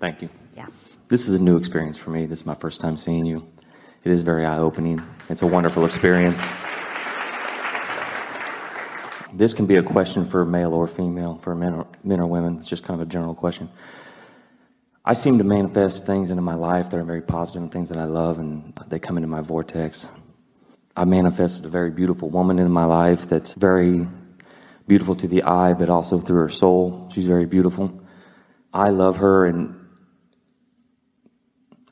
Thank you. Yeah. This is a new experience for me. This is my first time seeing you. It is very eye-opening. It's a wonderful experience. This can be a question for male or female, for men or women. It's just kind of a general question. I seem to manifest things into my life that are very positive and things that I love, and they come into my vortex. I manifested a very beautiful woman in my life that's very beautiful to the eye, but also through her soul. She's very beautiful. I love her, and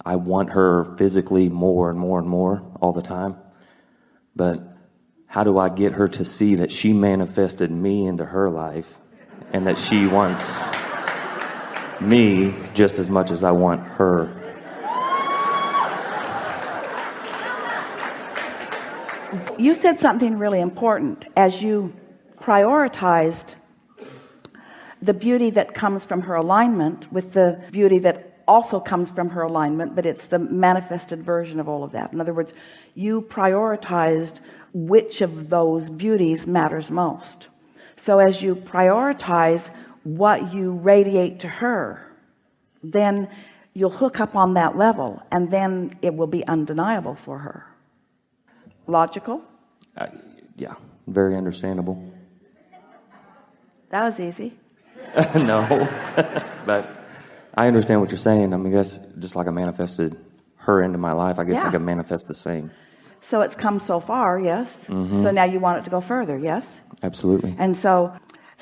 I want her physically more and more and more all the time. But how do I get her to see that she manifested me into her life and that she wants me just as much as I want her? You said something really important as you prioritized the beauty that comes from her alignment with the beauty that also comes from her alignment, but it's the manifested version of all of that. In other words, you prioritized which of those beauties matters most. So as you prioritize what you radiate to her, then you'll hook up on that level, and then it will be undeniable for her. Logical? Yeah, very understandable. That was easy. No, but I understand what you're saying. I mean, that's just like I manifested her into my life. I guess I could manifest the same. So it's come so far, yes. So now you want it to go further, yes. Absolutely. And so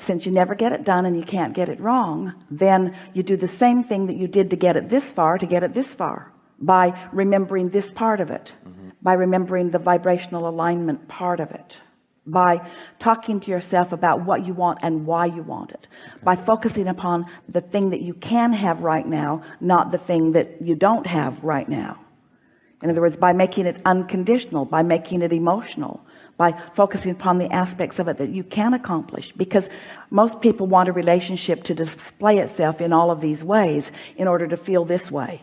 since you never get it done and you can't get it wrong, then you do the same thing that you did to get it this far, by remembering this part of it, by remembering the vibrational alignment part of it, by talking to yourself about what you want and why you want it, by focusing upon the thing that you can have right now, not the thing that you don't have right now. In other words, by making it unconditional, by making it emotional, by focusing upon the aspects of it that you can accomplish. Because most people want a relationship to display itself in all of these ways in order to feel this way.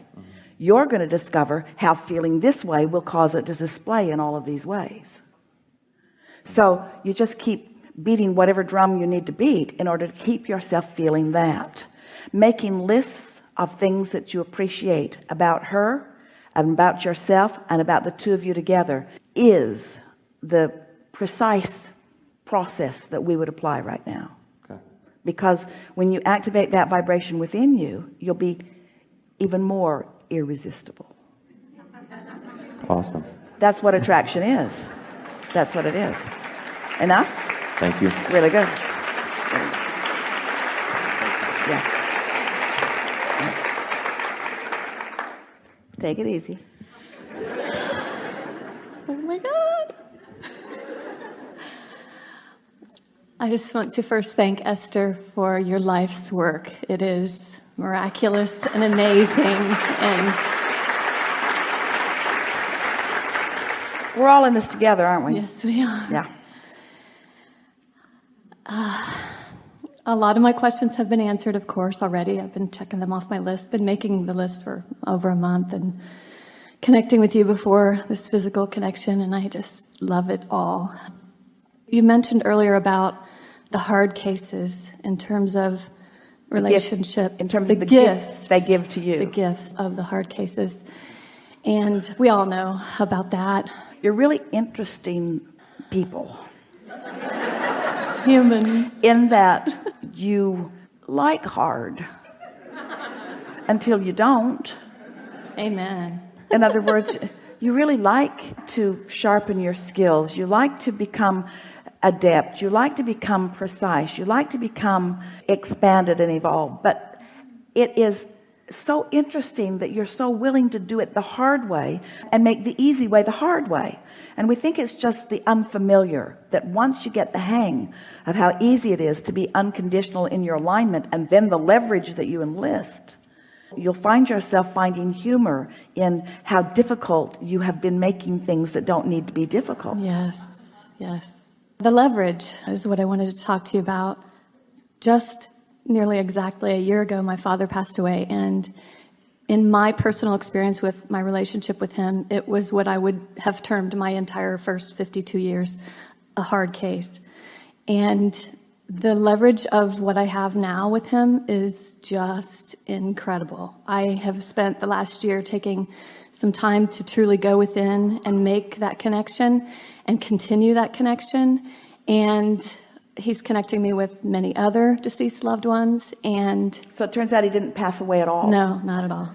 You're going to discover how feeling this way will cause it to display in all of these ways. So you just keep beating whatever drum you need to beat in order to keep yourself feeling that. Making lists of things that you appreciate about her and about yourself and about the two of you together is the precise process that we would apply right now. Okay. Because when you activate that vibration within you, you'll be even more irresistible. Awesome. That's what attraction is. That's what it is. Enough? Thank you. Really good. Yeah. Take it easy. Oh my God. I just want to first thank Esther for your life's work. It is miraculous and amazing, and we're all in this together, aren't we? yes, we are. Yeah. A lot of my questions have been answered, of course, already. I've been checking them off my list, been making the list for over a month and connecting with you before this physical connection, and I just love it all. You mentioned earlier about the hard cases in terms of relationships, in terms of the gifts they give to you, the gifts of the hard cases, and we all know about that. You're really interesting people, humans, in that you like hard until you don't. Amen. In other words, you really like to sharpen your skills. You like to become adept. You like to become precise. You like to become expanded and evolved. But it is so interesting that you're so willing to do it the hard way and make the easy way the hard way. And we think it's just the unfamiliar, that once you get the hang of how easy it is to be unconditional in your alignment and then the leverage that you enlist, you'll find yourself finding humor in how difficult you have been making things that don't need to be difficult. Yes, yes. The leverage is what I wanted to talk to you about. Just nearly exactly a year ago, my father passed away, and in my personal experience with my relationship with him, it was what I would have termed my entire first 52 years a hard case. And The leverage of what I have now with him is just incredible. I have spent the last year taking some time to truly go within and make that connection and continue that connection. And he's connecting me with many other deceased loved ones. And So it turns out he didn't pass away at all. no, not at all.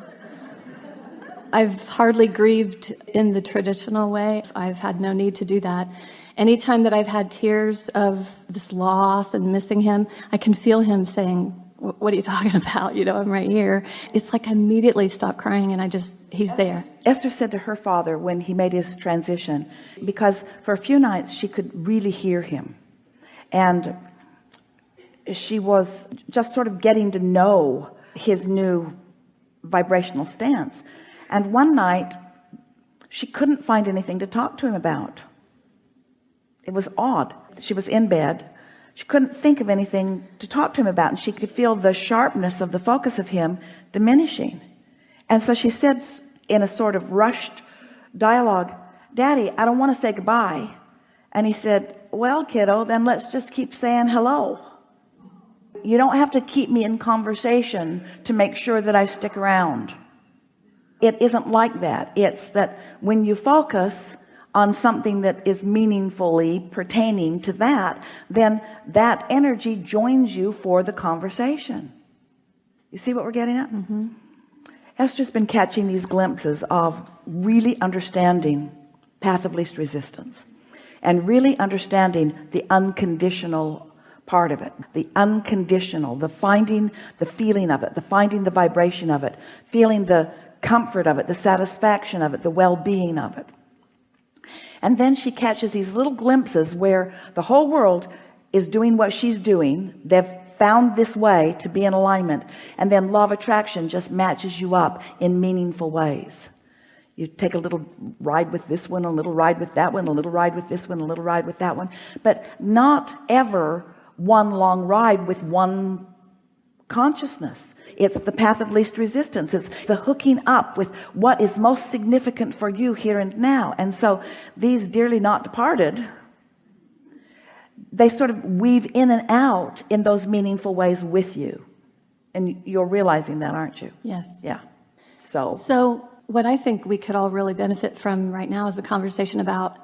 I've hardly grieved in the traditional way. I've had no need to do that. Anytime that I've had tears of this loss and missing him, I can feel him saying, "What are you talking about? You know, I'm right here." It's like I immediately stop crying and he's there. Esther said to her father when he made his transition, because for a few nights she could really hear him, and she was just sort of getting to know his new vibrational stance. And one night she couldn't find anything to talk to him about. It was odd. She was in bed. She couldn't think of anything to talk to him about, and she could feel the sharpness of the focus of him diminishing. And so she said in a sort of rushed dialogue, "Daddy, I don't want to say goodbye." And he said, "Well, kiddo, then let's just keep saying hello. You don't have to keep me in conversation to make sure that I stick around." It isn't like that. It's that when you focus on something that is meaningfully pertaining to that, then that energy joins you for the conversation. You see what we're getting at? Mm-hmm. Esther's been catching these glimpses of really understanding path of least resistance and really understanding the unconditional part of it, the unconditional, the finding the feeling of it, the finding the vibration of it, feeling the comfort of it, the satisfaction of it, the well-being of it. And then she catches these little glimpses where the whole world is doing what she's doing. They've found this way to be in alignment, and then law of attraction just matches you up in meaningful ways. You take a little ride with this one, a little ride with that one, a little ride with this one, a little ride with that one, but not ever one long ride with one consciousness. It's the path of least resistance. It's the hooking up with what is most significant for you here and now. And so these dearly not departed, they sort of weave in and out in those meaningful ways with you. And you're realizing that, aren't you? Yes. Yeah. So what I think we could all really benefit from right now is a conversation about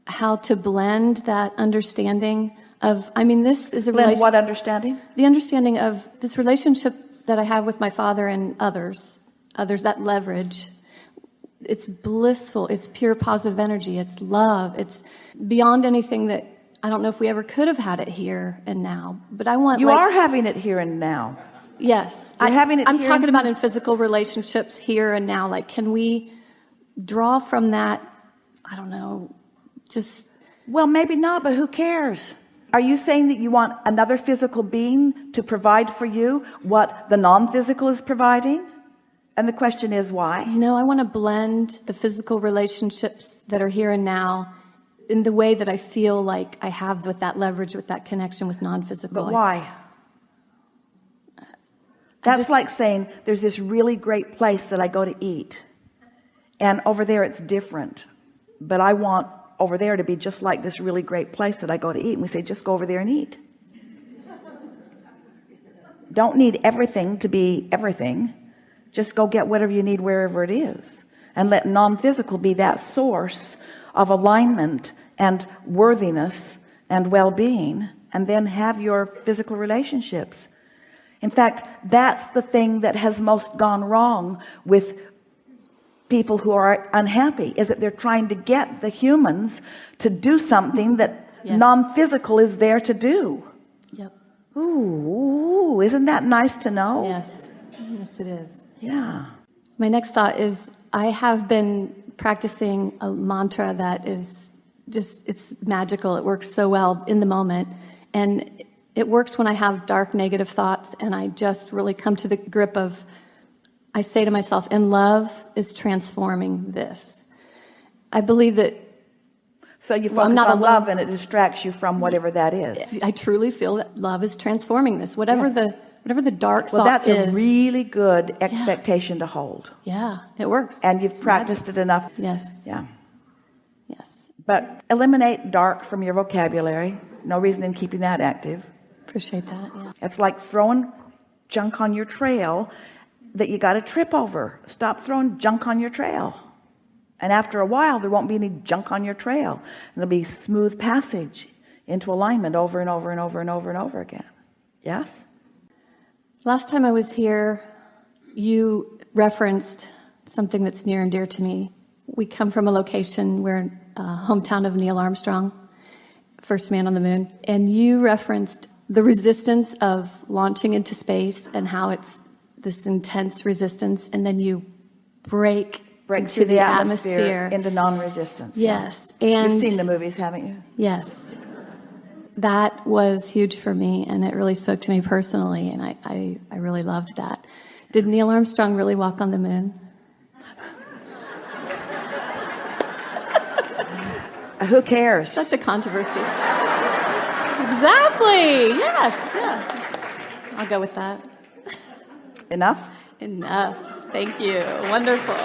how to blend that understanding of, this is a blend relationship. what understanding? The understanding of this relationship that I have with my father and others, that leverage. It's blissful. It's pure positive energy. It's love. It's beyond anything that I don't know if we ever could have had it here and now. But I want you are having it here and now. Yes, I'm talking about in physical relationships here and now. Like, can we draw from that? I don't know. Well, maybe not, but who cares? Are you saying that you want another physical being to provide for you what the non-physical is providing? And the question is why? No, I want to blend the physical relationships that are here and now in the way that I feel like I have with that leverage, with that connection with non-physical. But why? That's like saying there's this really great place that I go to eat, and over there it's different, but I want over there to be just like this really great place that I go to eat. And we say, just go over there and eat. Don't need everything to be everything. Just go get whatever you need wherever it is, and let non-physical be that source of alignment and worthiness and well-being, and then have your physical relationships. In fact, that's the thing that has most gone wrong with people who are unhappy, is that they're trying to get the humans to do something that non-physical is there to do. Yep. Ooh, isn't that nice to know? Yes. Yes, it is. Yeah. My next thought is, I have been practicing a mantra that is it's magical. It works so well in the moment. And it works when I have dark, negative thoughts, and I just really come to the grip of, I say to myself, and love is transforming this. I believe that. So you focus on love, and it distracts you from whatever that is. I truly feel that love is transforming this. Whatever the dark thought is. Well, that's a really good expectation to hold. Yeah, it works. And you've practiced it enough. Yes. Yeah. Yes. But eliminate dark from your vocabulary. No reason in keeping that active. Appreciate that. Yeah. It's like throwing junk on your trail that you got to trip over. Stop throwing junk on your trail. And after a while, there won't be any junk on your trail. There'll be smooth passage into alignment over and over and over and over and over again. Yes? Last time I was here, you referenced something that's near and dear to me. We come from a location, we're hometown of Neil Armstrong, first man on the moon, and you referenced the resistance of launching into space and how it's this intense resistance, and then you break into through the atmosphere into non-resistance. Yes. And you've seen the movies, haven't you? yes. That was huge for me, and it really spoke to me personally, and I really loved that. Did Neil Armstrong really walk on the moon? Who cares? Such a controversy. Exactly. Yes. Yeah. I'll go with that. Enough? Enough. Thank you. Wonderful.